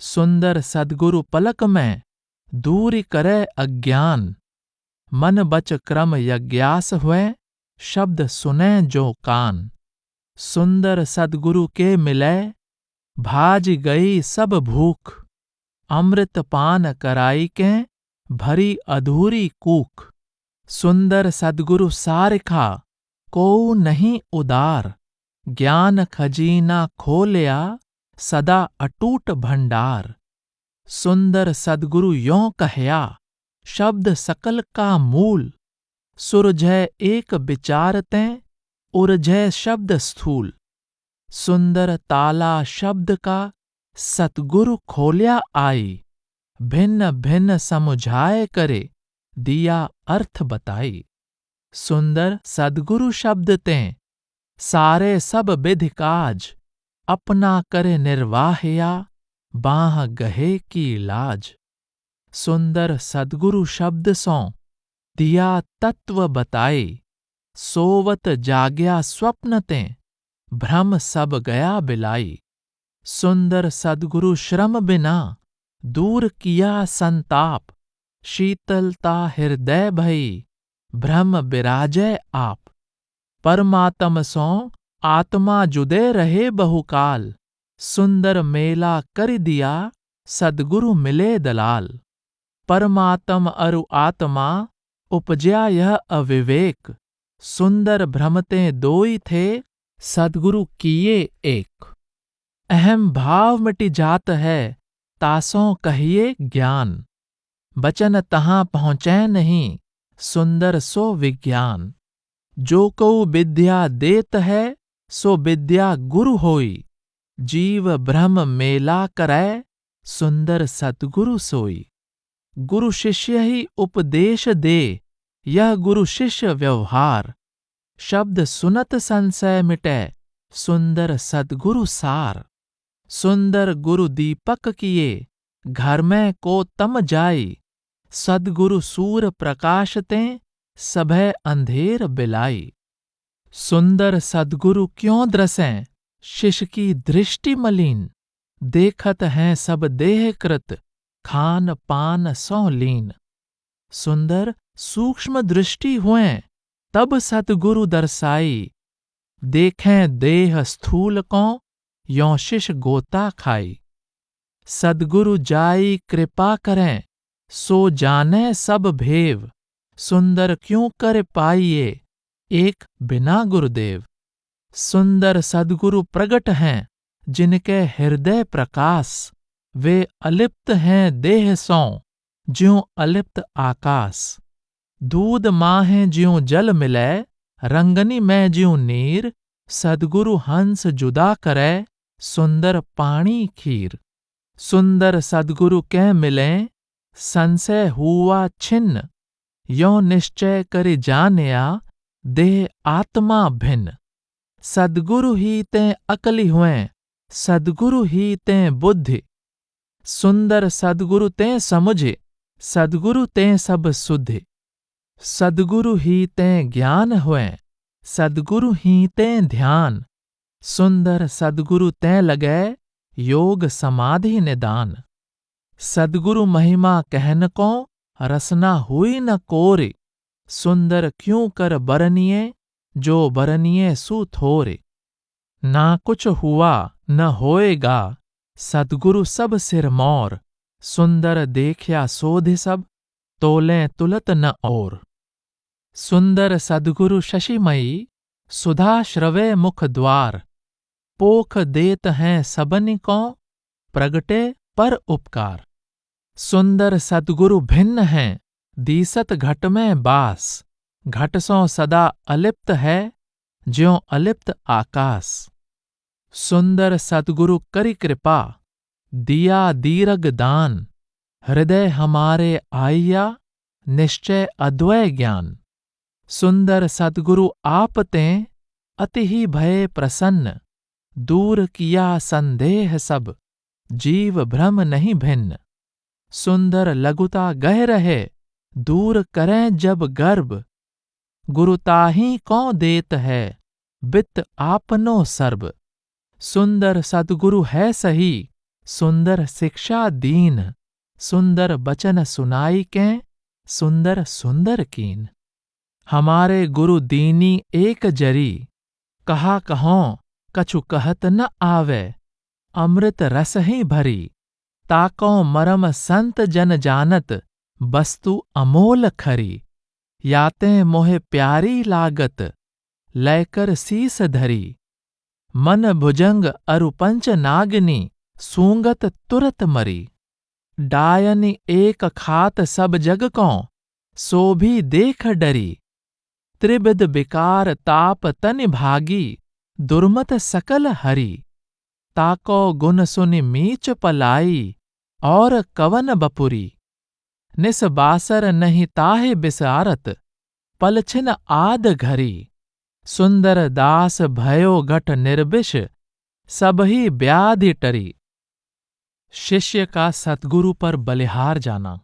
सुंदर सद्गुरु पलक में दूर करे अज्ञान, मन बच क्रम यज्ञास हुए शब्द सुने जो कान। सुंदर सद्गुरु के मिले भाज गई सब भूख, अमृत पान कराई के भरी अधूरी कूख। सुंदर सद्गुरु सारिखा को नहीं उदार, ज्ञान खजीना खोलिया सदा अटूट भंडार। सुंदर सद्गुरु यों कहया शब्द सकल का मूल, सुरझै एक विचारते उर्झै शब्द स्थूल। सुंदर ताला शब्द का सतगुरु खोल्या आई, भिन्न भिन्न समुझाए करे दिया अर्थ बताई। सुंदर सद्गुरु शब्द तें सारे सब विधि काज, अपना करे निर्वाहया बाह गहे की लाज। सुंदर सद्गुरु शब्द सों दिया तत्व बताई, सोवत जाग्या स्वप्न तें भ्रम सब गया बिलाई। सुंदर सद्गुरु श्रम बिना दूर किया संताप, शीतलता हृदय भई भ्रम बिराजय आप। परमात्म सो आत्मा जुदे रहे बहुकाल, सुंदर मेला कर दिया सद्गुरु मिले दलाल। परमात्म अरु आत्मा उपज्या यह अविवेक, सुंदर भ्रमते दोई थे, सद्गुरु किए एक। अहम भाव मिटि जात है, तासों कहिए ज्ञान, बचन तहां पहुँचै नहीं, सुंदर सो विज्ञान। जो कऊ विद्या देत है, सो विद्या गुरु होई, जीव ब्रह्म मेला करै, सुंदर सतगुरु सोई। गुरु शिष्य ही उपदेश दे, यह गुरु शिष्य व्यवहार, शब्द सुनत संशय मिटै, सुंदर सद्गुरु सार। सुंदर गुरु दीपक किए, घर में को तम जाई, सद्गुरु सूर प्रकाश ते, सभय अंधेर बिलाई। सुंदर सद्गुरु क्यों द्रसें, शिष्य की दृष्टि मलिन, देखत हैं सब देह कृत, खान पान सौ लीन। सुंदर सूक्ष्म दृष्टि हुएं, तब सतगुरु दर्शाई, देखें देह स्थूल को, यों शिष गोता खाई। सद्गुरु जाई कृपा करें, सो जाने सब भेव, सुंदर क्यों कर पाइए, एक बिना गुरुदेव। सुंदर सद्गुरु प्रगट हैं, जिनके हृदय प्रकाश, वे अलिप्त हैं देह सौ, ज्यों अलिप्त आकाश। दूध माहें ज्यों जल मिलै, रंगनी में ज्यों नीर, सद्गुरु हंस जुदा करे, सुंदर पानी खीर। सुंदर सद्गुरु कै मिलें, संशय हुआ छिन्न, यों निश्चय करि जानिया, देह आत्मा भिन्न। सद्गुरु ही ते अकली हुएं, सद्गुरु ही ते बुद्धि, सुंदर सद्गुरु ते समुझे, सद्गुरु ते सब सुधि। सद्गुरु ही ते ज्ञान हुएं, सद्गुरु ही ते ध्यान, सुंदर सद्गुरु ते लगे, योग समाधि निदान। सद्गुरु महिमा कहन को, रसना हुई न कोरे, सुंदर क्यों कर बरनिए, जो बरनिए सु थोरे। ना कुछ हुआ न होएगा, सद्गुरु सब सिरमौर, सुंदर देखया सोधि सब, तोलें तुलत न और। सुंदर सद्गुरु शशिमयी, सुधा श्रवे मुख द्वार, पोख देत हैं सबनि को, प्रगटे पर उपकार। सुंदर सद्गुरु भिन्न हैं, दीसत घट में बास, घट सो सदा अलिप्त है, ज्यों अलिप्त आकाश। सुंदर सद्गुरु करि कृपा, दिया दीरग दान, हृदय हमारे आइया, निश्चय अद्वय ज्ञान। सुंदर सद्गुरु आप तें, अति ही भय प्रसन्न, दूर किया संदेह सब, जीव भ्रम नहीं भिन्न। सुंदर लघुता गह रहे, दूर करें जब गर्भ, गुरुताही कौन देत है, बित्त आपनो सर्ब। सुंदर सद्गुरु है सही, सुंदर शिक्षा दीन, सुंदर बचन सुनाई के, सुंदर सुंदर कीन। हमारे गुरु दीनी एक जरी, कहा कहों कछु कहत न आवे, अमृत रस ही भरी, ताको मरम संत जन जानत, वस्तु अमोल खरी। याते मोहे प्यारी लागत, लयकर शीस धरी, मन भुजंग अरु पंच नागनी, सूंगत तुरत मरी। डायनि एक खात सब जग को, सो भी देख डरी, त्रिविध विकार ताप तनि भागी, दुर्मत सकल हरी। ताको गुण सुनि मीच पलाई, और कवन बपुरी, निस बासर नहीं ताहे बिसारत, पलछिन आद घरी। सुंदर दास भयो घट निर्विष, सबही व्याधि टरी। शिष्य का सद्गुरु पर बलिहार जाना।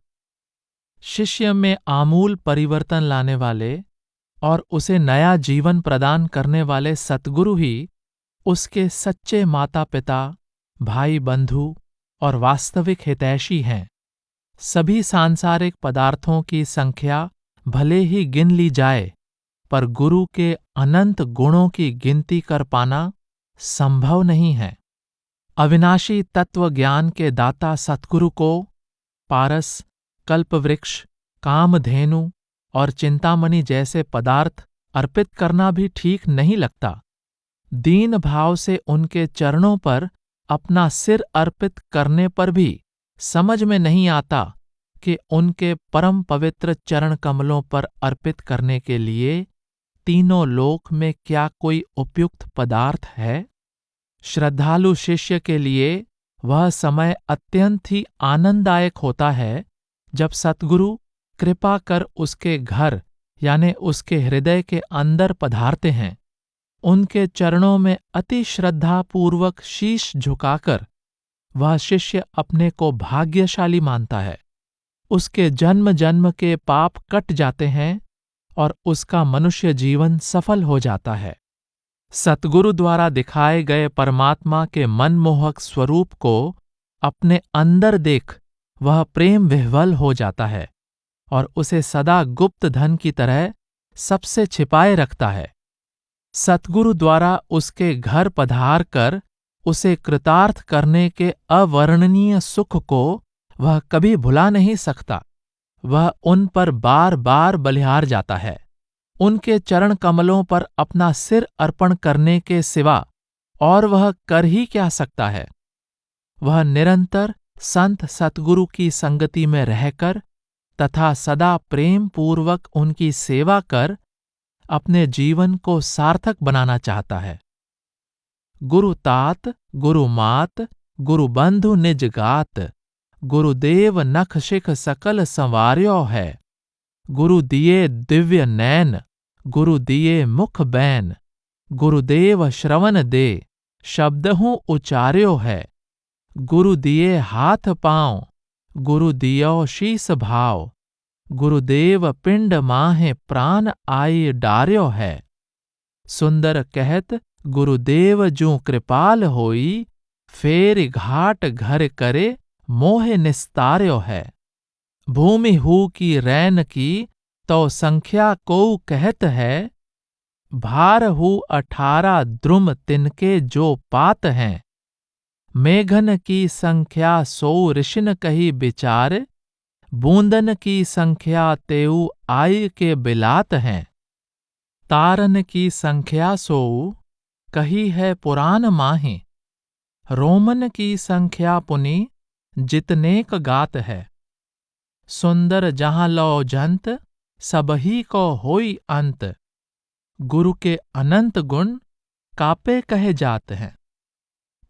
शिष्य में आमूल परिवर्तन लाने वाले और उसे नया जीवन प्रदान करने वाले सद्गुरु ही उसके सच्चे माता पिता, भाई बंधु और वास्तविक हितैषी हैं। सभी सांसारिक पदार्थों की संख्या भले ही गिन ली जाए, पर गुरु के अनंत गुणों की गिनती कर पाना संभव नहीं है। अविनाशी तत्व ज्ञान के दाता सतगुरु को पारस, कल्पवृक्ष, कामधेनु और चिंतामणि जैसे पदार्थ अर्पित करना भी ठीक नहीं लगता। दीन भाव से उनके चरणों पर अपना सिर अर्पित करने पर भी समझ में नहीं आता कि उनके परम पवित्र चरण कमलों पर अर्पित करने के लिए तीनों लोक में क्या कोई उपयुक्त पदार्थ है। श्रद्धालु शिष्य के लिए वह समय अत्यंत ही आनंददायक होता है जब सद्गुरु कृपा कर उसके घर यानी उसके हृदय के अंदर पधारते हैं। उनके चरणों में अति श्रद्धापूर्वक शीश झुकाकर वह शिष्य अपने को भाग्यशाली मानता है। उसके जन्म जन्म के पाप कट जाते हैं और उसका मनुष्य जीवन सफल हो जाता है। सतगुरु द्वारा दिखाए गए परमात्मा के मनमोहक स्वरूप को अपने अंदर देख वह प्रेम विह्वल हो जाता है और उसे सदा गुप्त धन की तरह सबसे छिपाए रखता है। सतगुरु द्वारा उसके घर पधार कर उसे कृतार्थ करने के अवर्णनीय सुख को वह कभी भुला नहीं सकता। वह उन पर बार बार बलिहार जाता है। उनके चरण कमलों पर अपना सिर अर्पण करने के सिवा और वह कर ही क्या सकता है। वह निरंतर संत सतगुरु की संगति में रहकर तथा सदा प्रेम पूर्वक उनकी सेवा कर अपने जीवन को सार्थक बनाना चाहता है। गुरु तात, गुरु मात, गुरु बंधु निज गात, गुरुदेव नख शिख सकल संवार्यो है। गुरु दिए दिव्य नैन, गुरु दिए मुख बैन, गुरुदेव श्रवण दे, शब्द हूँ उचार्यो है। गुरु दिए हाथ पांव, गुरु दियो शीस भाव, गुरुदेव पिंड माहे प्राण आई डार्यो है। सुंदर कहत गुरुदेव जूं कृपाल होई, फेर घाट घर करे मोह निस्तार्यो है। भूमि हू की रैन की तो संख्या को कहत है, भार हू 18 द्रुम तिनके जो पात हैं। मेघन की संख्या 100 ऋषिन कही विचार, बूंदन की संख्या तेऊ आई के बिलात हैं। तारन की संख्या 100 कही है पुराण माही, रोमन की संख्या पुनि जितनेक गात है। सुंदर जहाँ लो जंत सबही को होई अंत, गुरु के अनंत गुण कापे कहे जात हैं।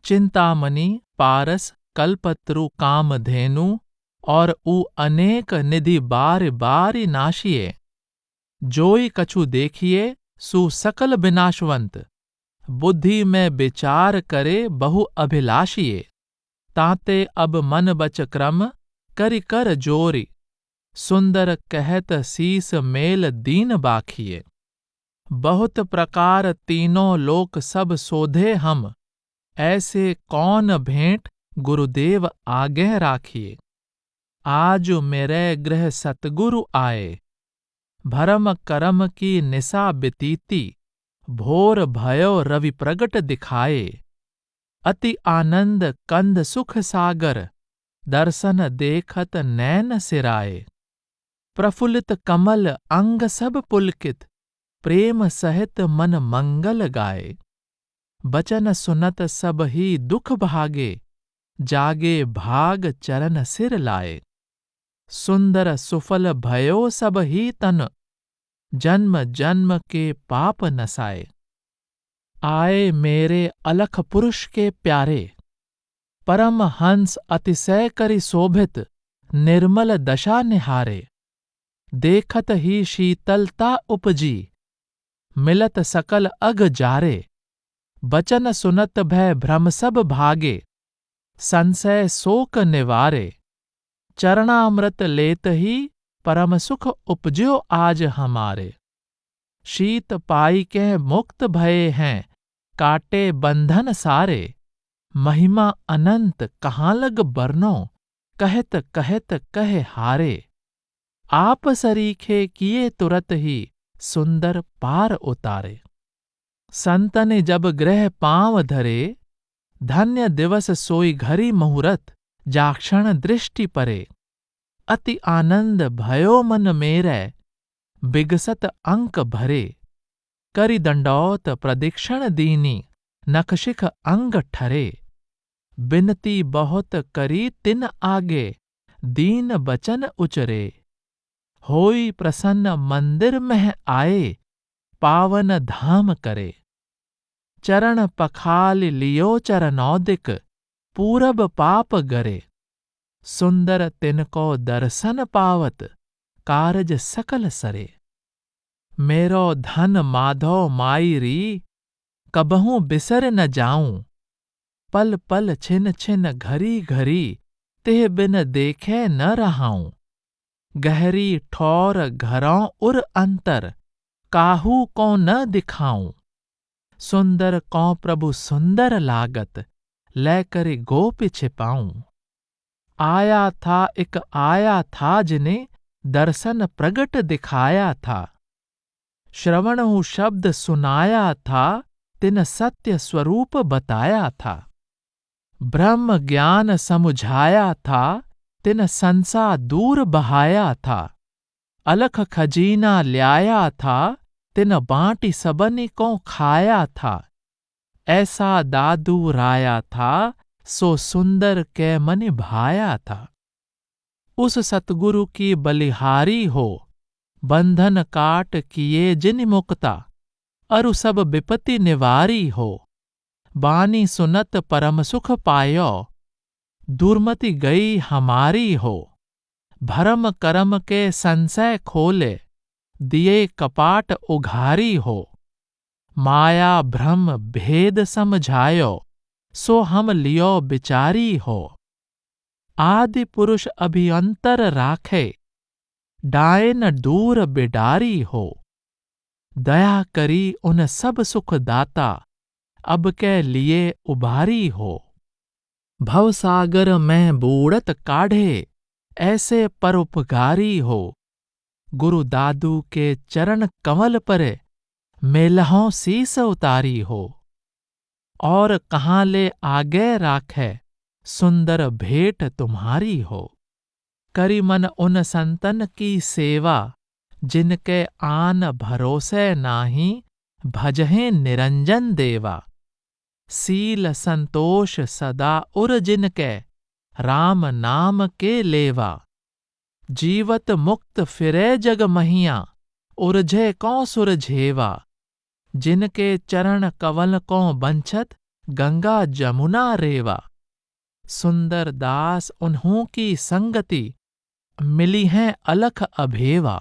चिंतामणि, पारस, कल्पत्रु, कामधेनु और उ अनेक निधि बार बारी नाशिए। जोई कछु देखिए सु सकल विनाशवंत, बुद्धि में विचार करे बहु अभिलाषिए। ताते अब मन बच क्रम करि कर जोरी, सुंदर कहत शीस मेल दीन बाखिए। बहुत प्रकार तीनों लोक सब सोधे हम, ऐसे कौन भेंट गुरुदेव आगे राखिए। आज मेरे गृह सतगुरु आए, भरम करम की निशा बितीती, भोर भयो रवि प्रगट दिखाए। अति आनंद कंद सुख सागर, दर्शन देखत नैन सिराए। प्रफुल्लित कमल अंग सब पुलकित, प्रेम सहित मन मंगल गाए। बचन सुनत सब ही दुख भागे, जागे भाग चरण सिर लाए। सुंदर सुफल भयो सब ही तन, जन्म जन्म के पाप नसाए। आए मेरे अलख पुरुष के प्यारे, परम हंस अतिशय करि शोभित, निर्मल दशा निहारे। देखत ही शीतलता उपजी, मिलत सकल अग जारे। बचन सुनत भय भ्रम सब भागे, संशय शोक निवारे। चरणामृत लेत ही परम सुख उपज्यो आज हमारे। शीत पाई के मुक्त भये हैं, काटे बंधन सारे। महिमा अनंत कहाँ लग बरनो, कहत कहत कहे हारे। आप सरीखे किए तुरत ही, सुंदर पार उतारे। संतन जब ग्रह पांव धरे, धन्य दिवस सोई घरी मुहूर्त, जाक्षण दृष्टि परे। अति आनंद भयो मन मेरे, बिगसत अंक भरे। करि दंडौत प्रदक्षिण दीनी, नखशिख अंग ठरे। बिनती बहुत करी तिन आगे, दीन बचन उचरे। होई प्रसन्न मंदिर मह आए, पावन धाम करे। चरण पखाल लियो चरणौदिक, पूरब पाप गरे। सुंदर तिनको दर्शन पावत, कारज सकल सरे। मेरो धन माधो माई री, कबहूँ बिसर न जाऊं। पल पल छिन छिन घरी घरी, तेह बिन देखे न रहाऊं। गहरी ठौर घरों उर अंतर, काहू को न दिखाऊं। सुंदर को प्रभु सुंदर लागत, लै करे गोप छिपाऊं। आया था जिन्हें, दर्शन प्रगट दिखाया था। श्रवणहु शब्द सुनाया था, तिन सत्य स्वरूप बताया था। ब्रह्म ज्ञान समुझाया था, तिन संसा दूर बहाया था। अलख खजीना ल्याया था, तिन बाँटी सबनी को खाया था। ऐसा दादू राया था, सो सुंदर कै मन भाया था। उस सतगुरु की बलिहारी हो, बंधन काट किए जिन मुक्ता। अरु सब विपत्ति निवारी हो, बानी सुनत परम सुख पायो। दुर्मति गई हमारी हो, भरम करम के संशय खोले। दिए कपाट उघारी हो, माया भ्रम भेद समझायो। सो हम लियो बिचारी हो। आदि पुरुष अभियंतर राखे, डायन दूर बिडारी हो। दया करी उन सब सुख दाता, अब के लिए उबारी हो। भवसागर में बूढ़त काढ़े, ऐसे परोपकारी हो। गुरु दादू के चरण कमल पर, मेलहों शीस उतारी हो। और कहाँ ले आगे राखे, सुंदर भेंट तुम्हारी हो। करी मन उन संतन की सेवा, जिनके आन भरोसे नाही। भजहें निरंजन देवा, सील संतोष सदा उर जिनके। राम नाम के लेवा, जीवत मुक्त फिरे जग महिया। उरझे को सुरझेवा, जिनके चरण कवल को बंछत। गंगा जमुना रेवा। सुंदर दास उन्हों की संगति, मिली हैं अलख अभेवा।